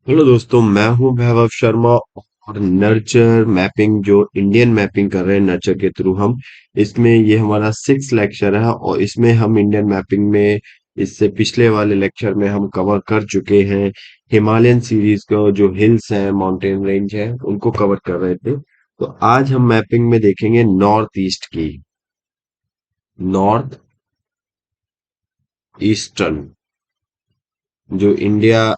Hello दोस्तों, मैं हूं वैभव शर्मा। और नर्चर मैपिंग जो इंडियन मैपिंग कर रहे हैं नर्चर के थ्रू हम, इसमें ये हमारा 6 लेक्चर है। और इसमें हम इंडियन मैपिंग में इससे पिछले वाले लेक्चर में हम कवर कर चुके हैं हिमालयन सीरीज का जो हिल्स हैं, माउंटेन रेंज है, उनको कवर कर रहे थे। तो आज हम मैपिंग में देखेंगे नॉर्थ ईस्ट की, नॉर्थ ईस्टर्न जो इंडिया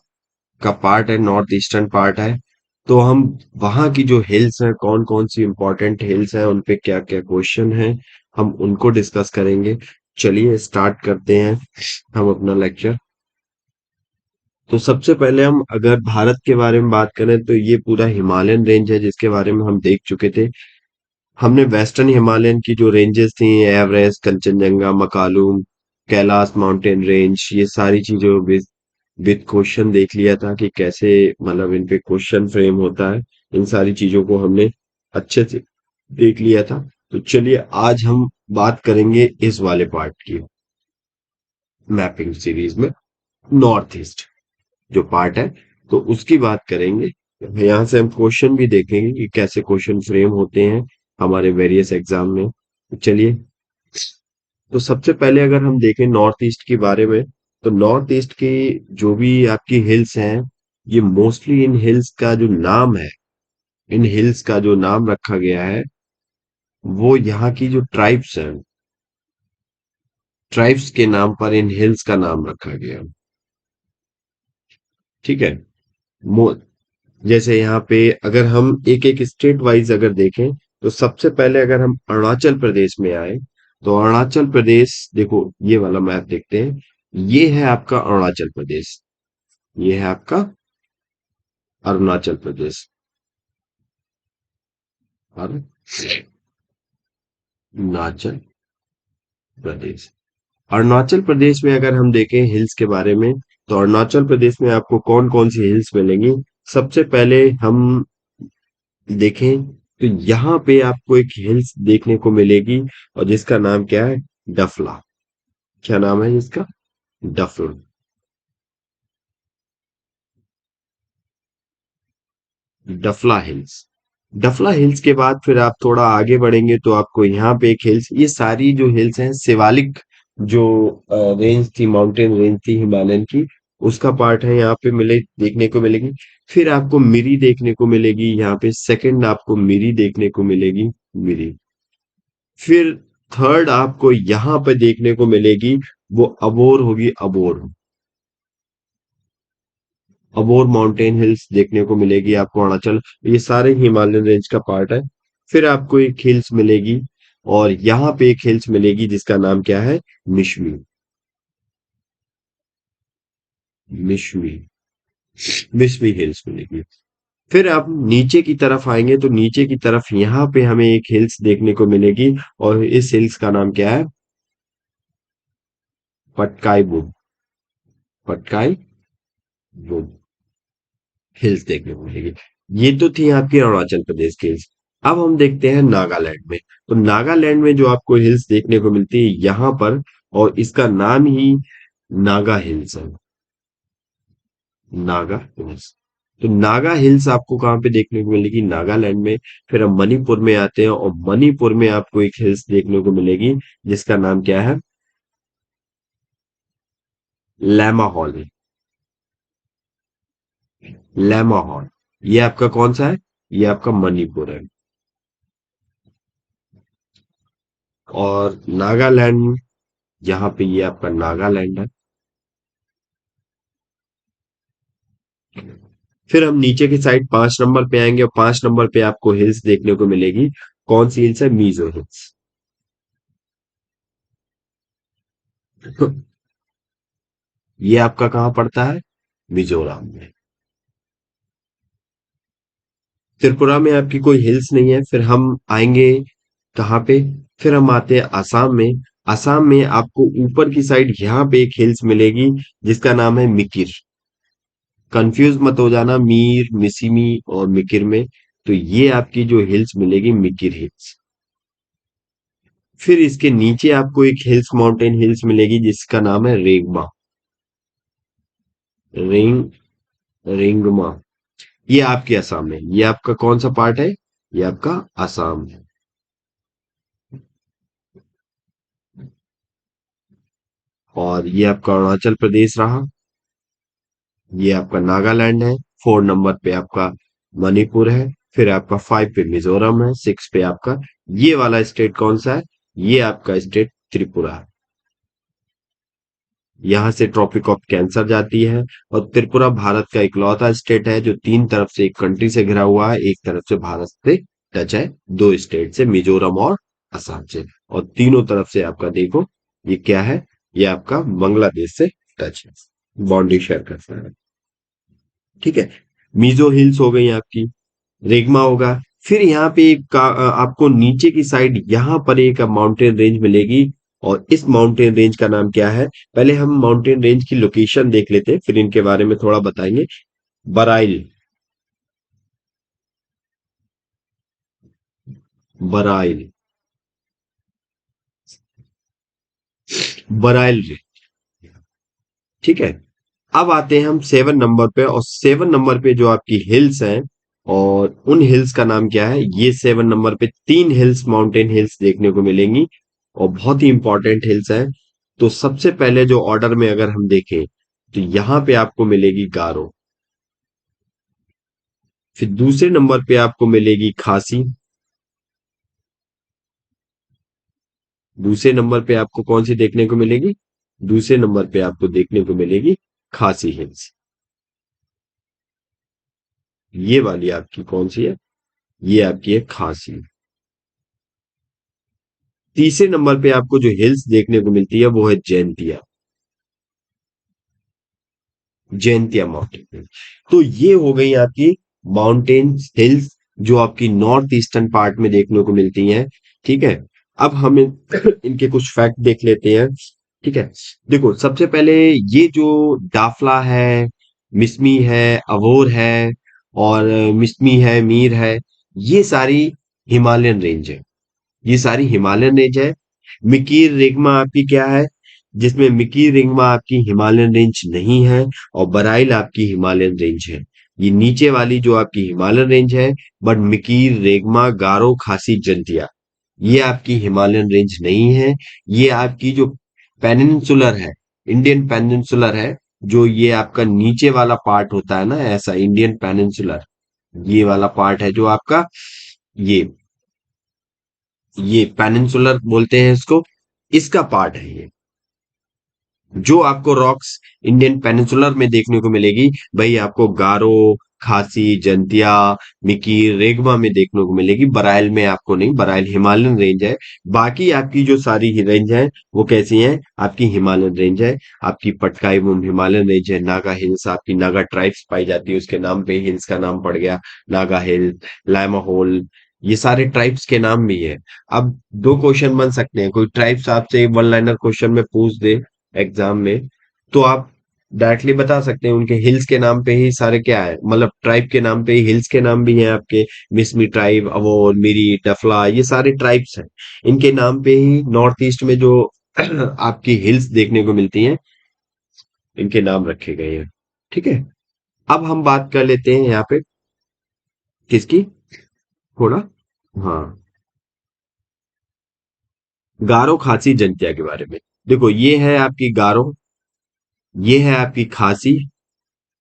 का पार्ट है, नॉर्थ ईस्टर्न पार्ट है। तो हम वहां की जो हिल्स हैं, कौन कौन सी इंपॉर्टेंट हिल्स हैं, उन पे क्या क्या क्वेश्चन हैं, हम उनको डिस्कस करेंगे। चलिए स्टार्ट करते हैं हम अपना लेक्चर। तो सबसे पहले हम अगर भारत के बारे में बात करें तो ये पूरा हिमालयन रेंज है जिसके बारे में हम देख चुके थे। हमने वेस्टर्न हिमालयन की जो रेंजेस थी, Everest, Kanchenjunga, Makalu, Kailash mountain range, ये सारी चीजों विद क्वेश्चन देख लिया था कि कैसे, मतलब इन पे क्वेश्चन फ्रेम होता है। इन सारी चीजों को हमने अच्छे से देख लिया था। तो चलिए आज हम बात करेंगे इस वाले पार्ट की, मैपिंग सीरीज में नॉर्थ ईस्ट जो पार्ट है, तो उसकी बात करेंगे। यहाँ से हम क्वेश्चन भी देखेंगे कि कैसे क्वेश्चन फ्रेम होते हैं हमारे वेरियस एग्जाम में। तो चलिए, तो सबसे पहले अगर हम देखें नॉर्थ ईस्ट के बारे में, तो नॉर्थ ईस्ट की जो भी आपकी हिल्स हैं, ये मोस्टली इन हिल्स का जो नाम है, इन हिल्स का जो नाम रखा गया है, वो यहाँ की जो ट्राइब्स हैं, ट्राइब्स के नाम पर इन हिल्स का नाम रखा गया। ठीक है। मो- जैसे यहाँ पे अगर हम एक एक स्टेट वाइज अगर देखें, तो सबसे पहले अगर हम अरुणाचल प्रदेश में आए, तो अरुणाचल प्रदेश देखो, ये वाला मैप देखते हैं। ये है आपका अरुणाचल प्रदेश, ये है आपका अरुणाचल प्रदेश। अरुणाचल प्रदेश। अरुणाचल प्रदेश में अगर हम देखें हिल्स के बारे में, तो अरुणाचल प्रदेश में आपको कौन कौन सी हिल्स मिलेंगी। सबसे पहले हम देखें तो यहाँ पे आपको एक हिल्स देखने को मिलेगी, और जिसका नाम क्या है, डफला। क्या नाम है इसका? डफला। डफला हिल्स। डफला हिल्स के बाद फिर आप थोड़ा आगे बढ़ेंगे तो आपको यहाँ पे एक हिल्स, ये सारी जो हिल्स हैं शिवालिक जो रेंज थी, माउंटेन रेंज थी हिमालयन की, उसका पार्ट है, यहाँ पे मिले देखने को मिलेगी। फिर आपको मिरी देखने को मिलेगी, यहाँ पे सेकंड आपको मिरी देखने को मिलेगी, मिरी। फिर थर्ड आपको यहाँ पे देखने को मिलेगी, वो अबोर होगी, अबोर। अबोर माउंटेन हिल्स देखने को मिलेगी आपको अरुणाचल। ये सारे हिमालयन रेंज का पार्ट है। फिर आपको एक हिल्स मिलेगी, और यहाँ पे एक हिल्स मिलेगी जिसका नाम क्या है, मिशमी। मिशमी, मिशमी हिल्स मिलेगी। फिर आप नीचे की तरफ आएंगे तो नीचे की तरफ यहाँ पे हमें एक हिल्स देखने को मिलेगी, और इस हिल्स का नाम क्या है, पटकाई बुग। पटकाई बुग हिल्स देखने को मिलेगी। ये तो थी आपकी अरुणाचल प्रदेश की हिल्स। अब हम देखते हैं नागालैंड में। तो नागालैंड में जो आपको हिल्स देखने को मिलती है यहाँ पर, और इसका नाम ही नागा हिल्स है, नागा हिल्स। तो नागा हिल्स आपको कहाँ पे देखने को मिलेगी, नागालैंड में। फिर हम मणिपुर में आते हैं, और मणिपुर में आपको एक हिल्स देखने को मिलेगी जिसका नाम क्या है, लैमा हॉल। लैमा हॉल, ये आपका कौन सा है, ये आपका मणिपुर है। और नागालैंड, यहाँ पे ये आपका नागालैंड है। फिर हम नीचे की साइड 5 नंबर पे आएंगे, और 5 नंबर पे आपको हिल्स देखने को मिलेगी। कौन सी हिल्स है, मीजो हिल्स। ये आपका कहाँ पड़ता है, मिजोरम में। त्रिपुरा में आपकी कोई हिल्स नहीं है। फिर हम आएंगे कहाँ पे, फिर हम आते हैं आसाम में। आसाम में आपको ऊपर की साइड यहाँ पे एक हिल्स मिलेगी जिसका नाम है मिकिर। कंफ्यूज मत हो जाना मीर, मिसिमी और मिकिर में। तो ये आपकी जो हिल्स मिलेगी, मिकिर हिल्स। फिर इसके नीचे आपको एक हिल्स, माउंटेन हिल्स मिलेगी जिसका नाम है रेंगमा। रेंगमा रेंगमा, ये आपके असम में, ये आपका कौन सा पार्ट है? ये आपका असम है। और ये आपका अरुणाचल प्रदेश रहा। ये आपका नागालैंड है। 4 नंबर पे आपका मणिपुर है। फिर आपका 5 पे मिजोरम है। 6 पे आपका ये वाला स्टेट कौन सा है? ये आपका स्टेट त्रिपुरा है। यहाँ से ट्रॉपिक ऑफ कैंसर जाती है। और त्रिपुरा भारत का इकलौता स्टेट है जो 3 तरफ से एक कंट्री से घिरा हुआ है, एक तरफ से भारत से टच है, 2 स्टेट से, मिजोरम और असम से। और तीनों तरफ से आपका देखो, ये क्या है? ये आपका बांग्लादेश से टच है, बाउंड्री शेयर करता है। ठीक है। मिजो हिल्स हो गई आपकी, रेगमा होगा। फिर यहाँ पे आपको नीचे की साइड यहाँ पर एक माउंटेन रेंज मिलेगी। और इस माउंटेन रेंज का नाम क्या है? पहले हम माउंटेन रेंज की लोकेशन देख लेते हैं, फिर इनके बारे में थोड़ा बताएंगे। बराइल, बराइल, बराइल। ठीक है। अब आते हैं हम 7 नंबर पे, और 7 नंबर पे जो आपकी हिल्स हैं, और उन हिल्स का नाम क्या है? ये 7 नंबर पे 3 हिल्स, माउंटेन हिल्स देखने को मिलेंगी, और बहुत ही इंपॉर्टेंट हिल्स हैं। तो सबसे पहले जो ऑर्डर में अगर हम देखें, तो यहां पे आपको मिलेगी गारो। फिर दूसरे नंबर पे आपको मिलेगी खासी। दूसरे नंबर पे आपको कौन सी देखने को मिलेगी? दूसरे नंबर पे आपको देखने को मिलेगी खासी हिल्स। ये वाली आपकी कौन सी है? ये आपकी है खासी। तीसरे नंबर पे आपको जो हिल्स देखने को मिलती है वो है जैंतिया, जैंतिया माउंटेन। तो ये हो गई आपकी माउंटेन हिल्स, जो आपकी नॉर्थ ईस्टर्न पार्ट में देखने को मिलती हैं। ठीक है। अब हम इनके कुछ फैक्ट देख लेते हैं। ठीक है। देखो, सबसे पहले ये जो दाफला है, मिसमी है, अवोर है, और मिसमी है, मीर है, ये सारी हिमालयन रेंज है। ये सारी हिमालयन रेंज है। मिकीर रेगमा आपकी क्या है? जिसमें मिकीर रेगमा आपकी हिमालयन रेंज नहीं है, और बराइल आपकी हिमालयन रेंज है। ये नीचे वाली जो आपकी हिमालयन रेंज है, बट मिकीर रेगमा, गारो, खासी, जंतिया, ये आपकी हिमालयन रेंज नहीं है। ये आपकी जो पेनिनसुलर है, इंडियन पेनिनसुलर है, जो ये आपका नीचे वाला पार्ट होता है ना, ऐसा इंडियन पेनिनसुलर, ये वाला पार्ट है जो आपका, ये ये पेनिनसुलर बोलते हैं इसको, इसका पार्ट है ये। जो आपको रॉक्स इंडियन पेनिनसुलर में देखने को मिलेगी, वही आपको गारो, खासी, जंतिया, मिकीर, रेगमा में देखने को मिलेगी। बराइल में आपको नहीं, बराइल हिमालयन रेंज है। बाकी आपकी जो सारी रेंज है, वो कैसी हैं? आपकी हिमालयन रेंज है। आपकी पटकाई वो हिमालयन रेंज है। नागा हिल्स, आपकी नागा ट्राइब्स पाई जाती है, उसके नाम पे हिल्स का नाम पड़ गया नागा हिल, लाइमा होल, ये सारे ट्राइब्स के नाम भी है। अब दो क्वेश्चन बन सकते हैं, कोई ट्राइब्स आपसे 1 लाइनर क्वेश्चन में पूछ दे एग्जाम में, तो आप डायरेक्टली बता सकते हैं उनके हिल्स के नाम पे ही सारे क्या है, मतलब ट्राइब के नाम पे ही हिल्स के नाम भी हैं आपके। मिसमी ट्राइब, अवोर, मिरी, डफला, ये सारे ट्राइब्स हैं। इनके नाम पे ही नॉर्थ ईस्ट में जो आपकी हिल्स देखने को मिलती हैं, इनके नाम रखे गए हैं। ठीक है। अब हम बात कर लेते हैं यहाँ पे किसकी, थोड़ा, हाँ, गारो, खासी, जंतिया के बारे में। देखो, ये है आपकी गारो, ये है आपकी खासी,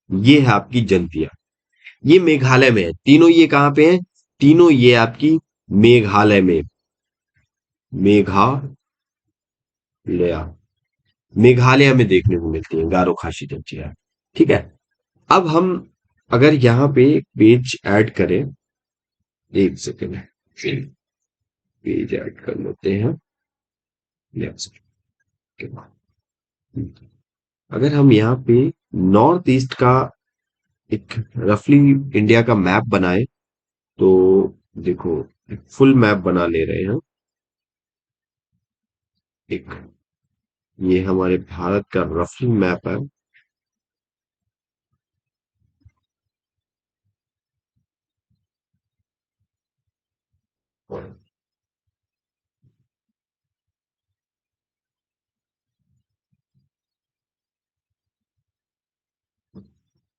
ये है आपकी जंतिया। ये मेघालय में है तीनों। ये कहाँ पे है? तीनों ये आपकी मेघालय में, मेघालय, मेघालय में देखने को मिलती है गारो, खासी, जंजिया। ठीक है। अब हम अगर यहाँ पे एक पेज ऐड करें, एक सेकेंड, पेज ऐड कर लेते हैं। नेक्स्ट के बाद अगर हम यहाँ पे नॉर्थ ईस्ट का एक रफली इंडिया का मैप बनाए, तो देखो, फुल मैप बना ले रहे हैं एक, ये हमारे भारत का रफली मैप है।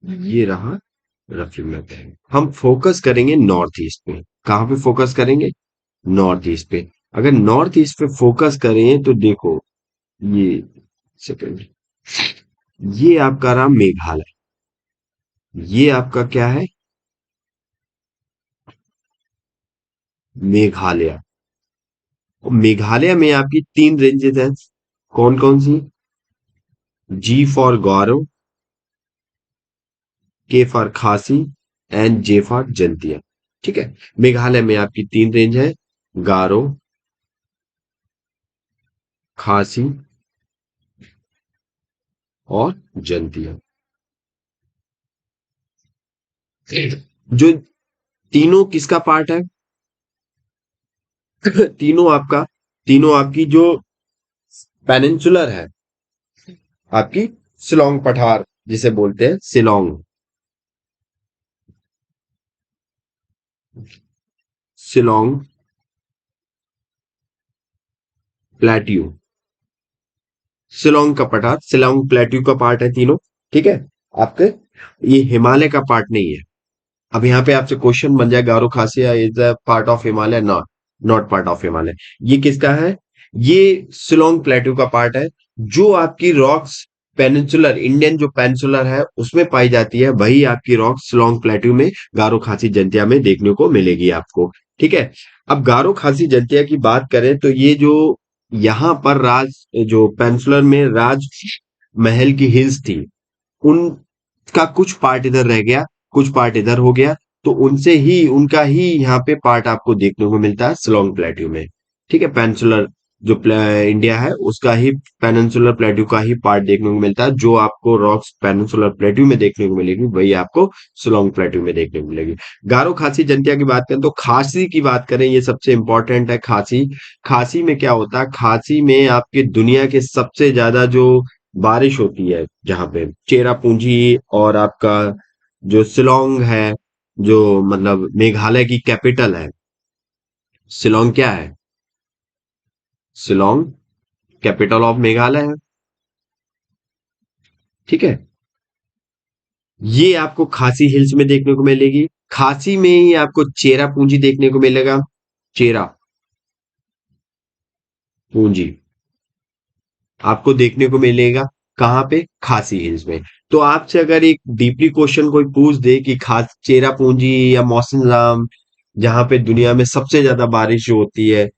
ये रहा रफी मैप। हम फोकस करेंगे नॉर्थ ईस्ट पे। कहाँ पे फोकस करेंगे? नॉर्थ ईस्ट पे। अगर नॉर्थ ईस्ट पे फोकस करें तो देखो, ये सेकंड, ये आपका रहा मेघालय। ये आपका क्या है? मेघालय। मेघालय में आपकी तीन रेंजेस हैं। कौन कौन सी? जी फॉर गौरव, के फॉर खासी एंड जे फॉर जंतिया। ठीक है। मेघालय में आपकी तीन रेंज है, गारो, खासी और जंतिया। जो तीनों किसका पार्ट है? तीनों आपका, तीनों आपकी जो पेनिनसुलर है, आपकी शिलोंग पठार जिसे बोलते हैं, शिलोंग, शिलोंग प्लेट्यू, शिलोंग का पठार, शिलोंग प्लेट्यू का पार्ट है तीनों। ठीक है। आपके ये हिमालय का पार्ट नहीं है। अब यहाँ पे आपसे क्वेश्चन बन जाए, Garo Khasi is a part of Himalaya? Not, not part of Himalaya. ये किसका है? ये शिलोंग प्लेट्यू का पार्ट है। जो आपकी रॉक्स पेनिनसुलर, इंडियन जो पेनिनसुलर है उसमें पाई जाती है, वही आपकी रॉक्स शिलोंग प्लेट्यू में, गारो खासी जंतिया में देखने को मिलेगी आपको। ठीक है। अब गारो खासी जंतिया की बात करें तो ये जो यहाँ पर राज, जो पेनिनसुलर में राज महल की हिल्स थी, उनका कुछ पार्ट इधर रह गया, कुछ पार्ट इधर हो गया। तो उनसे ही, उनका ही यहाँ पे पार्ट आपको देखने को मिलता है शिलोंग प्लेट्यू में। ठीक है। पेनिनसुलर जो इंडिया है उसका ही, पेनिनसुलर प्लेट्यू का ही पार्ट देखने को मिलता है। जो आपको रॉक्स पेनिनसुलर प्लेट्यू में देखने को मिलेगी वही आपको शिलोंग प्लेट्यू में देखने को मिलेगी। गारो खासी जंतिया की बात करें तो, खासी की बात करें, ये सबसे इंपॉर्टेंट है खासी। खासी में क्या होता है? खासी में आपके दुनिया के सबसे ज्यादा जो बारिश होती है, जहां पे चेरापूंजी और आपका जो शिलोंग है, जो मतलब मेघालय की कैपिटल है, शिलोंग क्या है? शिलोंग कैपिटल ऑफ मेघालय है। ठीक है। ये आपको खासी हिल्स में देखने को मिलेगी। खासी में ही आपको चेरा पूंजी देखने को मिलेगा। चेरा पूंजी आपको देखने को मिलेगा कहाँ पे? खासी हिल्स में। तो आपसे अगर एक डीपली क्वेश्चन कोई पूछ दे कि खास चेरा पूंजी या मौसिनराम, जहां पे दुनिया में सबसे ज्यादा बारिश जो होती है,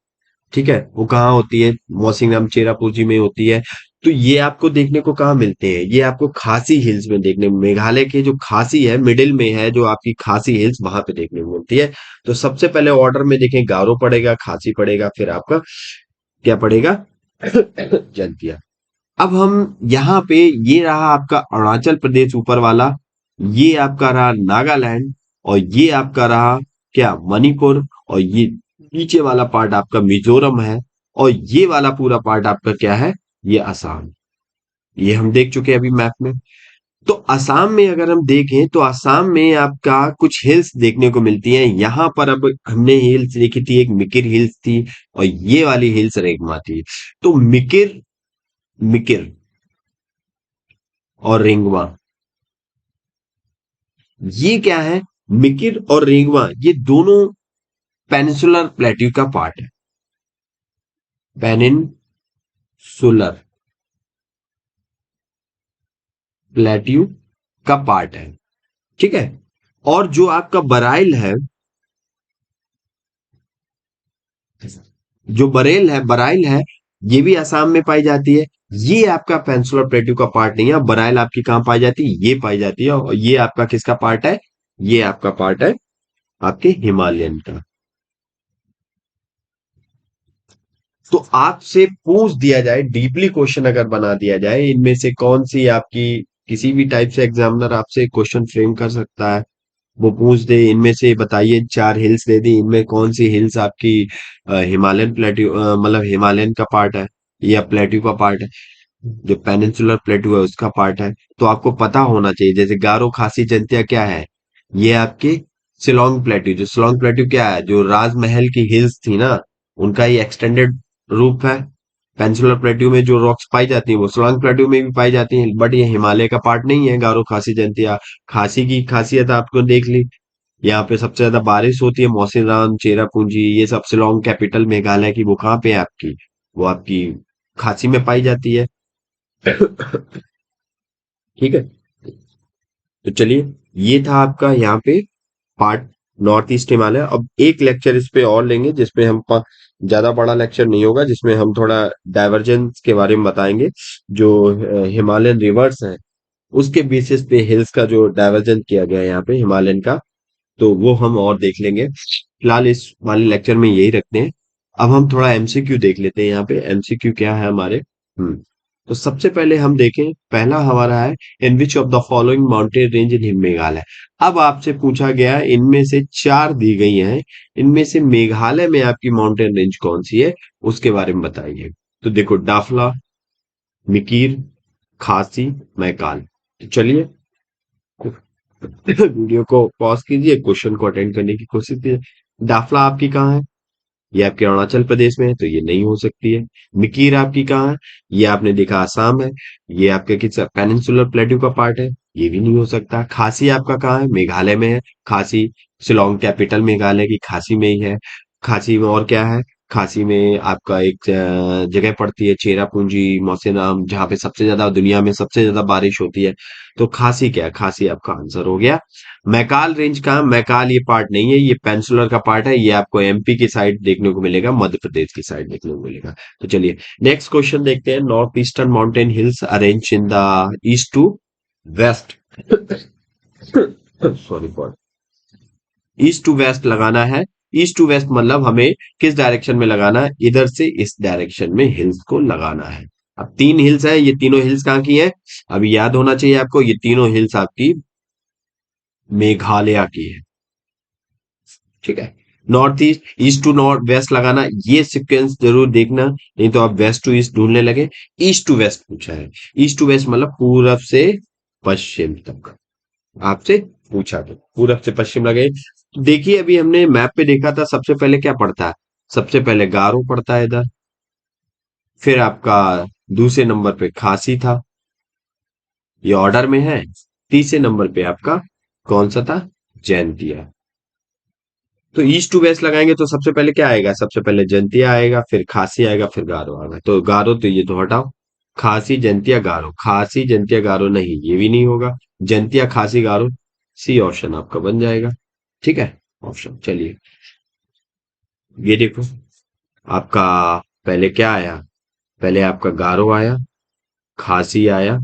ठीक है, वो कहाँ होती है? मौसिनराम चेरापूंजी में होती है। तो ये आपको देखने को कहाँ मिलते हैं? ये आपको खासी हिल्स में देखने, मेघालय के जो खासी है, मिडिल में है जो आपकी खासी हिल्स, वहां पे देखने को मिलती है। तो सबसे पहले ऑर्डर में देखें, गारो पड़ेगा, खासी पड़ेगा, फिर आपका क्या पड़ेगा? जंतिया। अब हम यहाँ पे, ये रहा आपका अरुणाचल प्रदेश ऊपर वाला, ये आपका रहा नागालैंड, और ये आपका रहा क्या? मणिपुर। और ये नीचे वाला पार्ट आपका मिजोरम है। और ये वाला पूरा पार्ट आपका क्या है? ये असम। ये हम देख चुके हैं अभी मैप में। तो असम में अगर हम देखें तो असम में आपका कुछ हिल्स देखने को मिलती हैं। यहाँ पर अब हमने हिल्स देखी थी, एक मिकिर हिल्स थी, और ये वाली हिल्स रेगमा थी। तो मिकिर, मिकिर और रेंगमा, ये क्या है? मिकिर और रेंगमा ये दोनों पेनिनसुलर प्लेट्यू का पार्ट है। पेनिनसुलर प्लेट्यू का पार्ट है। ठीक है। और जो आपका बराइल है, जो बरेल है, बराइल है, ये भी असम में पाई जाती है। ये आपका पेनिनसुलर प्लेट्यू का पार्ट नहीं है। बराइल आपकी कहां पाई जाती है? ये पाई जाती है। और ये आपका किसका पार्ट है? ये आपका पार्ट है आपके हिमालयन का। तो आपसे पूछ दिया जाए, डीपली क्वेश्चन अगर बना दिया जाए, इनमें से कौन सी आपकी, किसी भी टाइप से एग्जामिनर आपसे क्वेश्चन फ्रेम कर सकता है, वो पूछ दे इनमें से बताइए, चार हिल्स दे दी, इनमें कौन सी हिल्स आपकी हिमालयन प्लेट्यू, मतलब हिमालयन का पार्ट है या प्लेट्यू का पार्ट है? जो पेनिनसुलर प्लेट्यू है उसका पार्ट है। तो आपको पता होना चाहिए। जैसे गारो खासी जंतिया क्या है? ये आपके शिलोंग प्लेट्यू, जो शिलोंग प्लेट्यू क्या है? जो राजमहल की हिल्स थी ना, उनका ही एक्सटेंडेड रूप है। पेनिनसुलर प्लेट्यू में जो रॉक्स पाई जाती हैं वो सोलांग प्लेट्यू में भी पाई जाती हैं, बट ये हिमालय का पार्ट नहीं है। गारो, खासी, जयंतिया। खासी की खासियत आपको देख ली, यहाँ पे सबसे ज्यादा बारिश होती है। मौसिनराम, चेरापूंजी, ये सब शिलोंग कैपिटल मेघालय की, वो कहाँ पे है आपकी, वो आपकी खासी में पाई जाती है। ठीक है, तो चलिए, ये था आपका यहाँ पे पार्ट नॉर्थ ईस्ट हिमालय। अब एक लेक्चर इस पे और लेंगे जिसपे हम ज्यादा बड़ा लेक्चर नहीं होगा, जिसमें हम थोड़ा डाइवर्जेंस के बारे में बताएंगे। जो हिमालयन रिवर्स हैं उसके बेसिस पे हिल्स का जो डाइवर्जन किया गया है यहाँ पे हिमालयन का, तो वो हम और देख लेंगे। फिलहाल इस वाले लेक्चर में यही रखते हैं। अब हम थोड़ा एमसीक्यू देख लेते हैं। यहाँ पे एमसीक्यू क्या है हमारे। तो सबसे पहले हम देखें, पहला हमारा है, in which of the following mountain range in Meghalaya. अब आपसे पूछा गया इनमें से चार दी गई हैं, इनमें से मेघालय में आपकी माउंटेन रेंज कौन सी है, उसके बारे में बताइए। तो देखो, डाफला, मिकीर, खासी, मैकाल। तो चलिए, वीडियो को पॉज कीजिए, क्वेश्चन को अटेंड करने की कोशिश कीजिए। दाफला आपकी कहाँ है? ये आपके अरुणाचल प्रदेश में है, तो ये नहीं हो सकती है। मिकीर आपकी कहाँ है? ये आपने देखा आसाम है। ये आपके किस पेनिनसुलर प्लेट्यू का पार्ट है, ये भी नहीं हो सकता। खासी आपका कहाँ है? मेघालय में है। खासी शिलोंग कैपिटल मेघालय की खासी में ही है। खासी में और क्या है? खासी में आपका एक जगह पड़ती है चेरापूंजी, मौसिनराम, जहाँ पे सबसे ज्यादा दुनिया में सबसे ज्यादा बारिश होती है। तो खासी क्या है? खासी आपका आंसर हो गया। मैकाल रेंज का, मैकाल ये पार्ट नहीं है, ये पेंसुलर का पार्ट है। ये आपको एमपी की साइड देखने को मिलेगा, मध्य प्रदेश की साइड देखने को मिलेगा। तो चलिए, नेक्स्ट क्वेश्चन देखते हैं। North eastern mountain hills arrange in the east to west. Sorry for, east to west लगाना है। ईस्ट टू वेस्ट मतलब हमें किस डायरेक्शन में लगाना है? इधर से इस डायरेक्शन में हिल्स को लगाना है। अब तीन हिल्स है, ये तीनों हिल्स कहाँ की है? अभी याद होना चाहिए आपको, ये तीनों हिल्स आपकी मेघालय की है। ठीक है, north east, east to north west लगाना, ये सीक्वेंस जरूर देखना, नहीं तो आप वेस्ट टू ईस्ट ढूंढने लगे। ईस्ट टू वेस्ट पूछा है, ईस्ट टू वेस्ट मतलब पूरब से पश्चिम तक आपसे पूछा। तो पूरब से पश्चिम लगे। देखिए, अभी हमने मैप पे देखा था, सबसे पहले क्या पड़ता है? सबसे पहले गारो पड़ता है इधर, फिर आपका दूसरे नंबर पे खासी था, ये ऑर्डर में है। तीसरे नंबर पे आपका कौन सा था? जैंतिया। तो ईस्ट टू वेस्ट लगाएंगे तो सबसे पहले क्या आएगा? सबसे पहले जंतिया आएगा, फिर खासी आएगा, फिर गारो आएगा। तो गारो तो ये तो हटाओ, खासी जंतिया गारो, खासी जंतिया गारो नहीं, ये भी नहीं होगा। जंतिया खासी गारो, सी ऑप्शन आपका बन जाएगा। ठीक है, ऑप्शन। चलिए, ये देखो, आपका पहले क्या आया? पहले आपका गारो आया, खासी आया,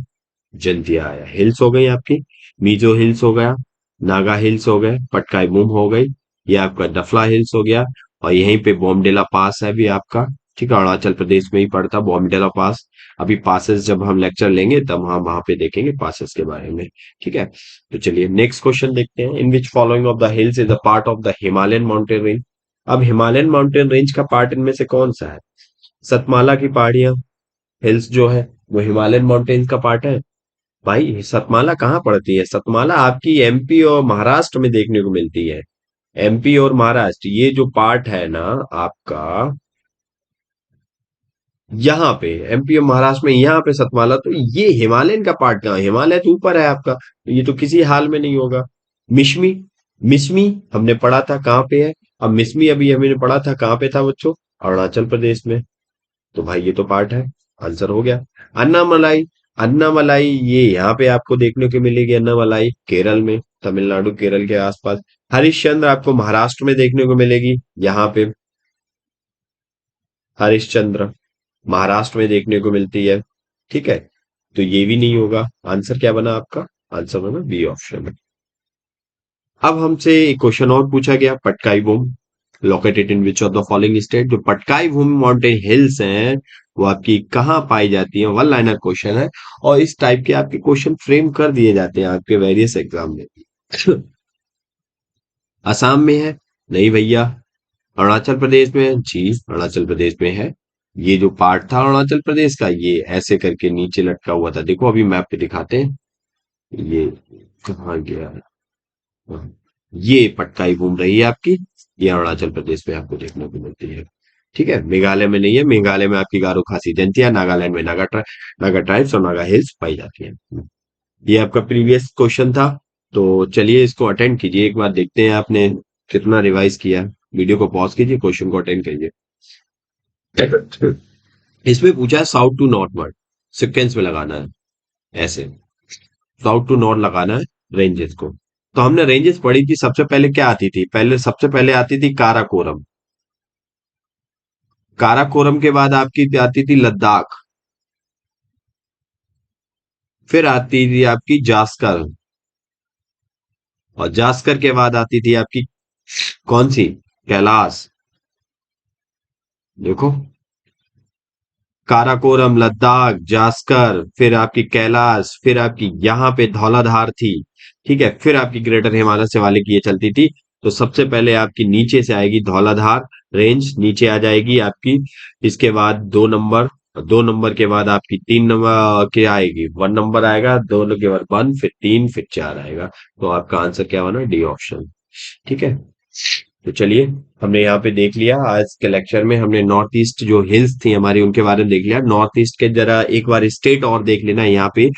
जंतिया आया। हिल्स हो गई आपकी, मीजो हिल्स हो गया, नागा हिल्स हो गए, पटकाई बूम हो गई, ये आपका डफला हिल्स हो गया। और यहीं पे बॉमडिला पास है भी आपका। ठीक है, अरुणाचल प्रदेश में ही पड़ता बॉमडिला पास। अभी पासेस जब हम लेक्चर लेंगे तब हम वहां पे देखेंगे पासेस के बारे में। ठीक है, तो चलिए नेक्स्ट क्वेश्चन देखते हैं। In which following of the hills is a part of the Himalayan mountain range. अब हिमालयन माउंटेन रेंज का पार्ट इनमें से कौन सा है? सतमाला की पहाड़ियां, हिल्स जो है वो हिमालयन माउंटेन्स का पार्ट है। भाई, सतमाला कहाँ पड़ती है? सतमाला आपकी एमपी और महाराष्ट्र में देखने को मिलती है। एमपी और महाराष्ट्र, ये जो पार्ट है ना आपका, यहाँ पे एमपी और महाराष्ट्र में, यहाँ पे सतमाला, तो ये हिमालयन का पार्ट कहाँ है? हिमालय तो ऊपर है आपका, ये तो किसी हाल में नहीं होगा। मिश्मी, मिश्मी हमने पढ़ा था कहाँ पे है? अब मिश्मी अभी हमने पढ़ा था कहाँ पे था बच्चों? अरुणाचल प्रदेश में। तो भाई ये तो पार्ट है, आंसर हो गया। अन्नामलाई, अन्नामलाई ये यहाँ पे आपको देखने को मिलेगी। अन्नामलाई केरल में, तमिलनाडु केरल के आसपास। हरिश्चंद्र आपको महाराष्ट्र में देखने को मिलेगी, यहाँ पे हरिश्चंद्र महाराष्ट्र में देखने को मिलती है। ठीक है, तो ये भी नहीं होगा। आंसर क्या बना आपका? आंसर बना बी ऑप्शन। अब हमसे एक क्वेश्चन और पूछा गया, Patkai boom located in which of the following state. जो पटकाई भूमि माउंटेन हिल्स हैं वो आपकी कहाँ पाई जाती है? वन लाइनर क्वेश्चन है, और इस टाइप के आपके क्वेश्चन फ्रेम कर दिए जाते हैं आपके वेरियस एग्जाम में। असम में है? नहीं भैया। अरुणाचल प्रदेश में है? जी, अरुणाचल प्रदेश में है। ये जो पार्ट था अरुणाचल प्रदेश का, ये ऐसे करके नीचे लटका हुआ था। देखो, अभी मैप पे दिखाते हैं, ये कहाँ गया है? हाँ, ये पटकाई घूम रही है आपकी, ये अरुणाचल प्रदेश में आपको देखने को मिलती है। ठीक है, मेघालय में नहीं है, मेघालय में आपकी गारो खासी जनती है, नागालैंड में नागा ट्राइब्स और नागा हिल्स पाई जाती है। ये आपका प्रीवियस क्वेश्चन था। तो चलिए इसको अटेंड कीजिए एक बार, देखते हैं आपने कितना रिवाइज किया। वीडियो को पॉज कीजिए, क्वेश्चन को अटेंड कीजिए। इसमें पूछा है south to northward, sequence में लगाना है ऐसे, साउथ टू नॉर्थ लगाना है रेंजेस को। तो हमने रेंजेस पढ़ी थी, सबसे पहले क्या आती थी, पहले सबसे पहले आती थी काराकोरम। काराकोरम के बाद आपकी आती थी लद्दाख। फिर आती थी आपकी जास्कर, और जास्कर के बाद आती थी आपकी कौन सी, कैलाश। देखो, काराकोरम, लद्दाख, जास्कर, फिर आपकी कैलाश, फिर आपकी यहाँ पे धौलाधार थी। ठीक है, फिर आपकी ग्रेटर हिमालय शिवालिक ये चलती थी। तो सबसे पहले आपकी नीचे से आएगी धौलाधार रेंज, नीचे आ जाएगी आपकी। इसके बाद 2 नंबर, 2 नंबर के बाद आपकी 3 नंबर के आएगी, 1 नंबर आएगा, 2 के बाद 1, फिर 3, फिर 4 आएगा। तो आपका आंसर क्या बना, डी ऑप्शन। ठीक है, तो चलिए, हमने यहाँ पे देख लिया, आज के लेक्चर में हमने नॉर्थ ईस्ट जो हिल्स थी हमारी उनके बारे में देख लिया। नॉर्थ ईस्ट के जरा एक बार स्टेट और देख लेना यहाँ पे।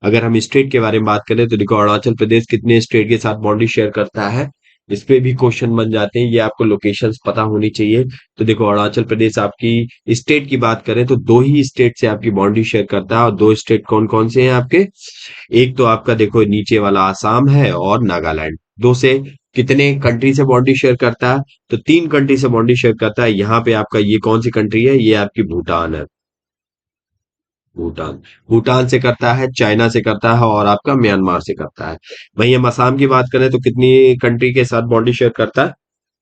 अगर हम स्टेट के बारे में बात करें तो देखो, अरुणाचल प्रदेश कितने स्टेट के साथ बाउंड्री शेयर करता है, इस पे भी क्वेश्चन बन जाते हैं। ये आपको लोकेशंस पता होनी चाहिए। तो देखो, अरुणाचल प्रदेश आपकी स्टेट की बात करें तो 2 ही स्टेट से आपकी बाउंड्री शेयर करता है, और 2 स्टेट कौन कौन से हैं आपके, एक तो आपका देखो नीचे वाला आसाम है, और नागालैंड। दो से कितने कंट्री से बाउंड्री शेयर करता है, तो 3 कंट्री से बाउंड्री शेयर करता है। यहाँ पे आपका ये कौन सी कंट्री है, ये आपकी भूटान है। भूटान, भूटान से करता है, चाइना से करता है, और आपका म्यांमार से करता है। वहीं हम असम की बात करें तो कितनी कंट्री के साथ बाउंड्री शेयर करता है,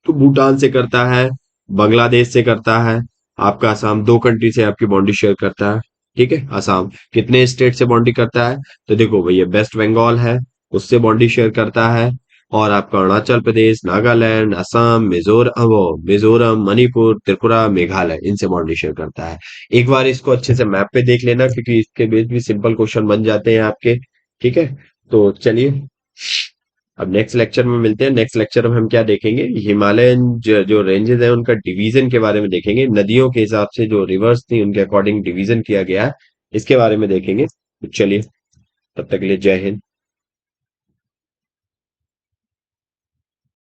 तो भूटान से करता है, बांग्लादेश से करता है। आपका असम 2 कंट्री से आपकी बाउंड्री शेयर करता है। ठीक है, असम कितने स्टेट से बाउंड्री करता है, तो देखो भैया, वेस्ट बंगाल है, उससे बाउंड्री शेयर करता है। और आपका अरुणाचल प्रदेश, नागालैंड, असम, मिजोरम, वो मिजोरम, मणिपुर, त्रिपुरा, मेघालय, इनसे बाउंड्री शेयर करता है। एक बार इसको अच्छे से मैप पे देख लेना, क्योंकि इसके बेस भी सिंपल क्वेश्चन बन जाते हैं आपके। ठीक है, तो चलिए, अब नेक्स्ट लेक्चर में मिलते हैं। नेक्स्ट लेक्चर में हम क्या देखेंगे, हिमालयन जो रेंजेस है उनका डिवीजन के बारे में देखेंगे, नदियों के हिसाब से जो रिवर्स थी उनके अकॉर्डिंग डिवीजन किया गया है, इसके बारे में देखेंगे। तो चलिए, तब तक के लिए जय हिंद।